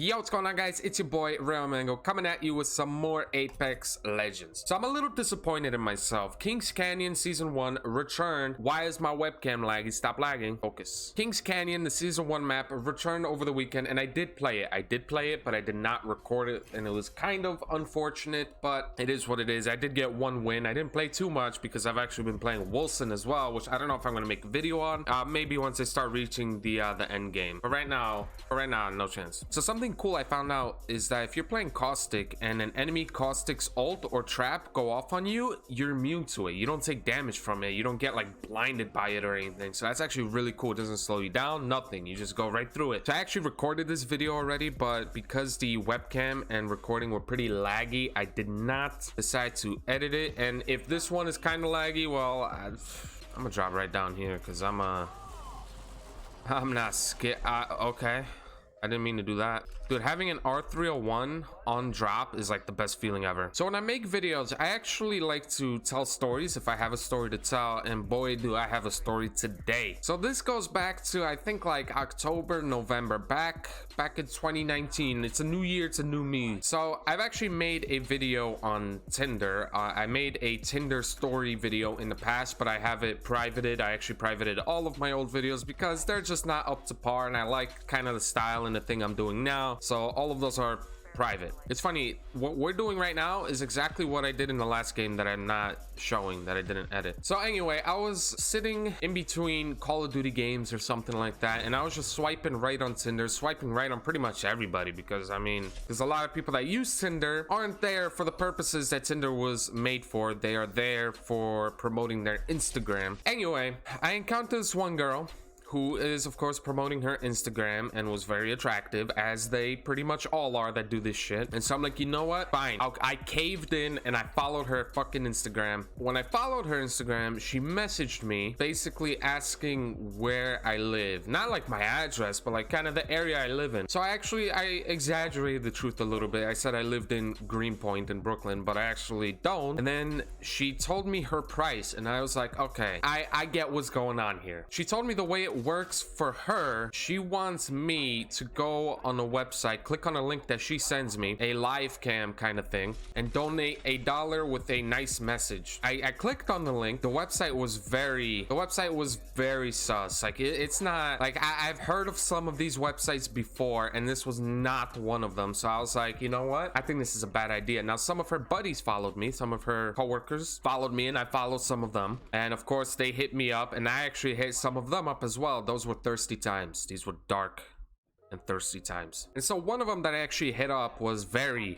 Yo, what's going on, guys? It's your boy RailMango coming at you with some more Apex Legends. So I'm a little disappointed in myself. Kings Canyon Season 1 returned. Why is my webcam laggy? Stop lagging. Focus. Kings Canyon, the Season 1 map, returned over the weekend, and I did play it. But I did not record it, and it was kind of unfortunate, but it is what it is. I did get one win. I didn't play too much because I've actually been playing Wilson as well, which I don't know if I'm going to make a video on. Maybe once I start reaching the end game. But right now, no chance. So something cool I found out is that if you're playing Caustic and an enemy Caustic's ult or trap go off on you, you're immune to it. You don't take damage from it. You don't get like blinded by it or anything. So that's actually really cool. It doesn't slow you down, nothing. You just go right through it. So I actually recorded this video already, but because the webcam and recording were pretty laggy, I did not decide to edit it. And if this one is kind of laggy, well, I'm gonna drop right down here because I'm not scared. Okay, I didn't mean to do that. Dude, having an R301 on drop is like the best feeling ever. So when I make videos, I actually like to tell stories if I have a story to tell, and boy do I have a story today. So this goes back to, I think, like October, November, back in 2019. It's a new year, it's a new me. So I've actually made a video on Tinder. I made a Tinder story video in the past, but I have it privated. I actually privated all of my old videos because they're just not up to par, and I like kind of the style and the thing I'm doing now. So all of those are private. It's funny, what we're doing right now is exactly what I did in the last game that I'm not showing, that I didn't edit. So anyway, I was sitting in between Call of Duty games or something like that, and I was just swiping right on Tinder, swiping right on pretty much everybody, because I mean, there's a lot of people that use Tinder aren't there for the purposes that Tinder was made for. They are there for promoting their Instagram. Anyway, I encountered this one girl who is of course promoting her Instagram and was very attractive, as they pretty much all are that do this shit. And so I'm like, you know what, fine, I caved in and I followed her fucking Instagram. When I followed her Instagram, she messaged me basically asking where I live, not like my address, but like kind of the area I live in. So I exaggerated the truth a little bit. I said I lived in Greenpoint in Brooklyn, but I actually don't. And then she told me her price, and I was like, okay, I get what's going on here. She told me the way it works for her. She wants me to go on a website, click on a link that she sends me, a live cam kind of thing, and donate $1 with a nice message. I clicked on the link. The website was very sus. Like it's not like I've heard of some of these websites before, and this was not one of them. So I was like, you know what, I think this is a bad idea. Now some of her buddies followed me, some of her coworkers followed me, and I followed some of them, and of course they hit me up, and I actually hit some of them up as well. Those were thirsty times. These were dark and thirsty times. And so one of them that I actually hit up was very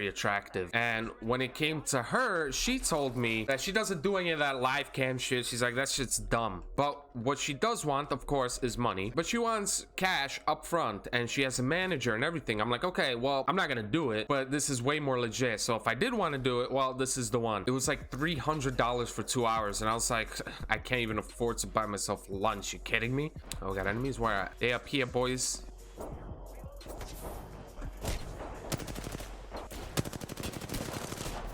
attractive, and when it came to her, she told me that she doesn't do any of that live cam shit. She's like, that shit's dumb. But what she does want, of course, is money, but she wants cash up front, and she has a manager and everything. I'm like, okay, well, I'm not gonna do it, but this is way more legit. So if I did want to do it, well, this is the one. It was like $300 for 2 hours, and I was like, I can't even afford to buy myself lunch. You kidding me? Oh, got enemies? Where at? They up here, boys.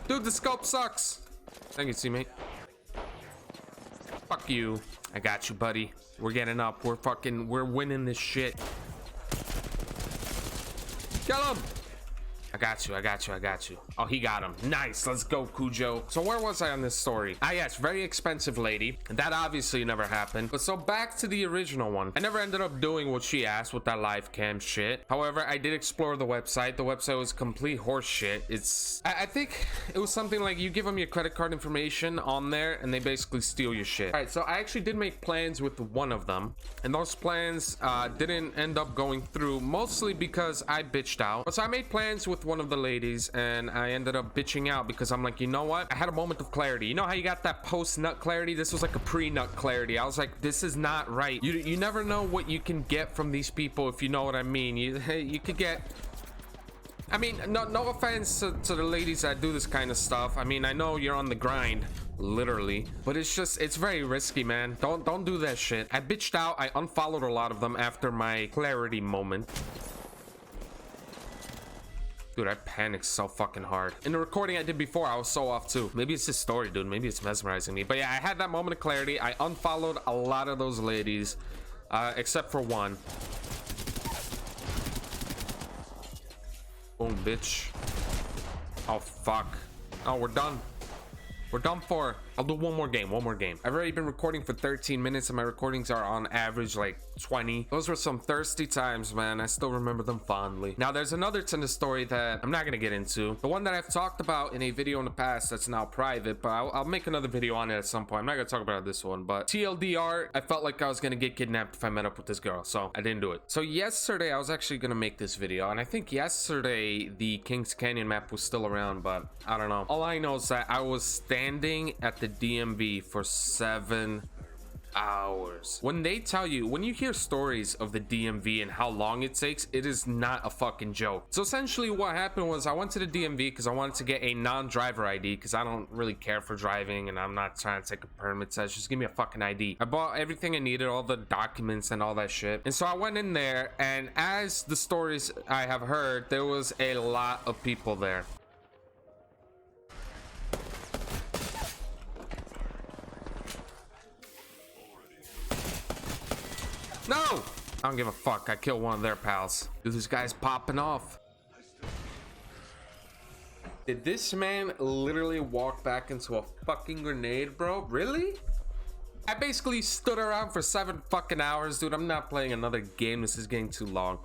Dude, the scope sucks. Thank you, teammate. Fuck you. I got you, buddy. We're getting up. We're winning this shit. Kill him. I got you. Oh, he got him. Nice. Let's go, Cujo. So where was I on this story? Ah, yes, very expensive lady. That obviously never happened. But so back to the original one. I never ended up doing what she asked with that live cam shit. However, I did explore the website. The website was complete horse shit. I think it was something like you give them your credit card information on there, and they basically steal your shit. All right, so I actually did make plans with one of them, and those plans didn't end up going through, mostly because I bitched out. But so I made plans with one of the ladies, and I ended up bitching out because I'm like, you know what, I had a moment of clarity. You know how you got that post nut clarity? This was like a pre-nut clarity. I was like, this is not right. You never know what you can get from these people, if you know what I mean. You could get, I mean, no offense to the ladies that do this kind of stuff. I mean, I know you're on the grind, literally, but it's very risky, man. Don't do that shit. I bitched out. I unfollowed a lot of them after my clarity moment. Dude, I panicked so fucking hard. In the recording I did before, I was so off too. Maybe it's this story, dude. Maybe it's mesmerizing me. But yeah, I had that moment of clarity. I unfollowed a lot of those ladies, except for one. Boom, bitch. Oh, fuck. Oh, we're done. We're done for. I'll do one more game. I've already been recording for 13 minutes and my recordings are on average like 20. Those were some thirsty times, man. I still remember them fondly. Now there's another Tinder story that I'm not gonna get into. The one that I've talked about in a video in the past that's now private, but I'll make another video on it at some point. I'm not gonna talk about this one, but TLDR, I felt like I was gonna get kidnapped if I met up with this girl, so I didn't do it. So yesterday I was actually gonna make this video, and I think yesterday the Kings Canyon map was still around, but I don't know. All I know is that I was standing at the DMV for 7 hours. When they tell you, when you hear stories of the DMV and how long it takes, it is not a fucking joke. So essentially what happened was I went to the DMV because I wanted to get a non-driver ID because I don't really care for driving and I'm not trying to take a permit test. Just give me a fucking ID. I bought everything I needed, all the documents and all that shit. And so I went in there, and as the stories I have heard, there was a lot of people there. No! I don't give a fuck. I killed one of their pals. Dude, this guy's popping off. Did this man literally walk back into a fucking grenade, bro? Really? I basically stood around for 7 fucking hours, dude. I'm not playing another game. This is getting too long.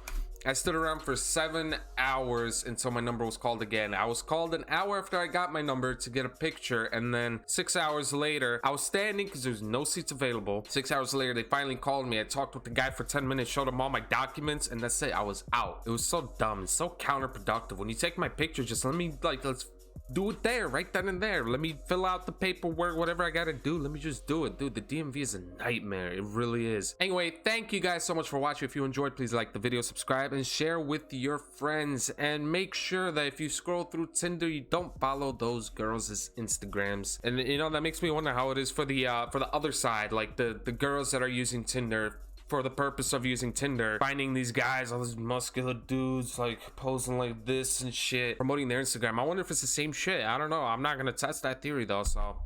I stood around for 7 hours until my number was called again. I was called an hour after I got my number to get a picture, and then 6 hours later, I was standing because there's no seats available. 6 hours later, they finally called me. I talked with the guy for 10 minutes, showed him all my documents, and that's it. I was out. It was so dumb. It's so counterproductive. When you take my picture, just let me, like, let's do it there, right then and there. Let me fill out the paperwork, whatever I gotta do. Let me just do it. Dude, the DMV is a nightmare. It really is. Anyway, thank you guys so much for watching. If you enjoyed, please like the video, subscribe, and share with your friends. And make sure that if you scroll through Tinder, you don't follow those girls' Instagrams. And you know, that makes me wonder how it is for the other side, like the girls that are using Tinder for the purpose of using Tinder, finding these guys, all these muscular dudes like posing like this and shit, promoting their Instagram. I wonder if it's the same shit. I don't know. I'm not gonna test that theory though. So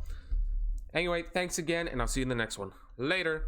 anyway, thanks again, and I'll see you in the next one. Later.